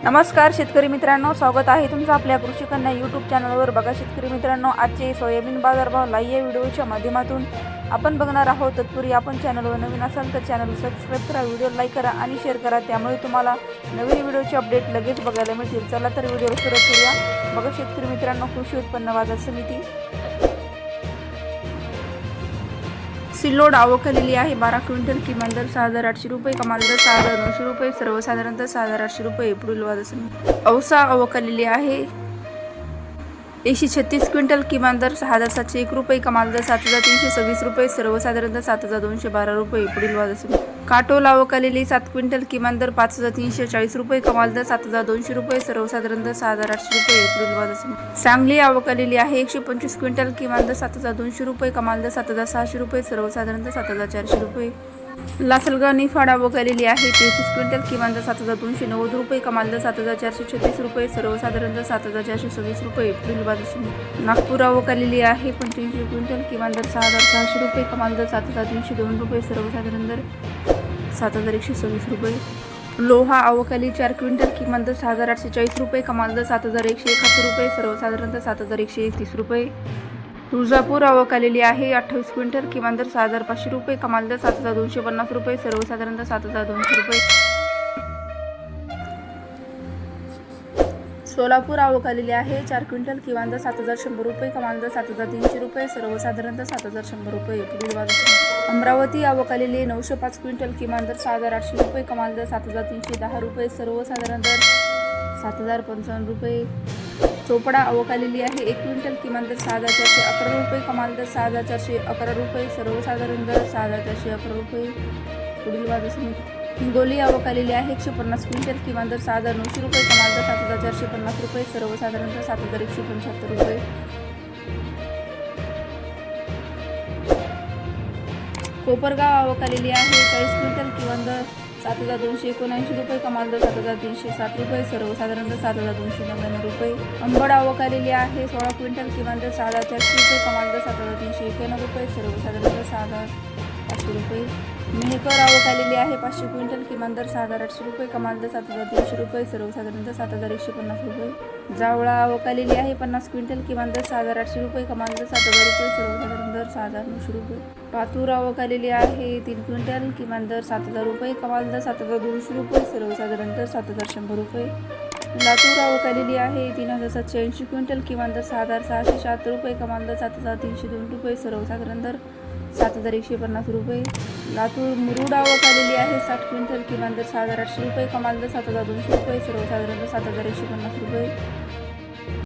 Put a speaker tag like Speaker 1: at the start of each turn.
Speaker 1: नमस्कार शेतकरी मित्रांनो, स्वागत आहे तुमचं आपल्या कृषी कन्या यूट्यूब चॅनलवर। बघा शेतकरी मित्रांनो, आजचे सोयाबीन बाजारभाव लाईव्ह या व्हिडिओच्या माध्यमातून आपण बघणार आहोत। तत्पूर्वी आपण चॅनलवर नवीन असाल तर चॅनल सबस्क्राईब करा, व्हिडिओ लाईक करा आणि शेअर करा, त्यामुळे तुम्हाला नवीन व्हिडिओचे अपडेट लगेच बघायला मिळतील। चला तर व्हिडिओ सुरू करूया। बघा शेतकरी मित्रांनो, कृषी उत्पन्न बाजार समिती सिल्लोड आवक आलेली आहे 12 क्विंटल, किमान दर 6800 रुपये, कमाल दर 6900 रुपये, सर्वसाधारणतः 6800 रुपये। पुढील बाजार औसा आवक आलेली आहे 136 क्विंटल, किमान दर 6701 रुपये, कमाल दर 7326 रुपये, सर्वसाधारणतः 7212 रुपये। पुढील बाजार काटोल आवक आलेली 7 क्विंटल, किमान दर 5340 रुपये, कमाल दर 7200 रुपये, सर्वसाधारणतः 6800 रुपये। पुढील बाजार सांगली आवक आलेली आहे 125 क्विंटल, किमान दर 7200 रुपये, कमाल दर 7600 रुपये, सर्वसाधारणतः 7400 रुपये। लासलगाव निफाड आवक आलेली आहे 33 क्विंटल, किमान दर 7290 रुपये, कमाल दर 7436 रुपये, सर्वसाधारणतः 7426 रुपये। पुढील बाजार नागपूर आवक आलेली आहे 85 क्विंटल, किमान दर 6600 रुपये, कमाल दर 7302 रुपये, सर्वसाधारण दर 7126 रुपये। लोहा आवक आली 4 क्विंटल, किमान दर 6840 रुपये, कमाल दर 7171 रुपये, सर्वसाधारणतः 7131 रुपये। तुळजापूर आवक आलेली आहे 28 क्विंटल, किमान दर 6500 रुपये, कमाल दर 7250 रुपये, सर्वसाधारणतः 7200 रुपये। सोलापूर आवक आलेली आहे 4 क्विंटल, किमान दर 7100 रुपये, कमाल दर 7300 रुपये, सर्वसाधारणतः 7100 रुपये। पुढील बाजार अमरावती आवक आलेली आहे 905 क्विंटल, किमान दर 6800 रुपये, कमाल दर 7310 रुपये, सर्वसाधारण दर 7055 रुपये। चोपडा आवक आलेली आहे 1 क्विंटल, किमान दर 6411 रुपये, कमाल दर 6411 रुपये, सर्वसाधारण दर 6411 रुपये। पुढील बाजार हिंगोली आवक आलेली आहे 150 क्विंटल, किमान दर 6900 रुपये, कमाल दर 7450 रुपये, सर्वसाधारणतः 7175 रुपये। कोपरगाव आवक आलेली आहे 40 क्विंटल, किमान दर 7279 रुपये, कमाल दर 7360 रुपये, सर्वसाधारणतः 7299 रुपये। अंबड आवक आलेली आहे 16 क्विंटल, किमान दर 6400 रुपये, कमाल दर 7391 रुपये, सर्वसाधारणतः 6500 रुपये। मेहकर आवक आलेली आहे 500 क्विंटल, किमान दर 6800 रुपये, कमाल दर 7300 रुपये, सर्वसाधारणतः 7150 रुपये। जावळा आवक आलेली आहे 50 क्विंटल, किमान दर 6800 रुपये, कमाल दर 7000 रुपये, सर्वसाधारण दर 6900 रुपये। पातूर आवक आलेली आहे 3 क्विंटल, किमान दर 7000 रुपये, कमाल दर 7200 रुपये, सर्वसाधारण दर 7100 रुपये। लातूर आवक आलेली आहे 3780 क्विंटल, किमान दर 6676 रुपये, कमाल दर 7302 रुपये, सर्वसाधारण दर 7150 रुपये। लातूर मुरुड आवक आलेली आहे 60 क्विंटल, किमान दर 6800 रुपये, कमाल दर 7200 रुपये, सर्वसाधारण दर 7150 रुपये।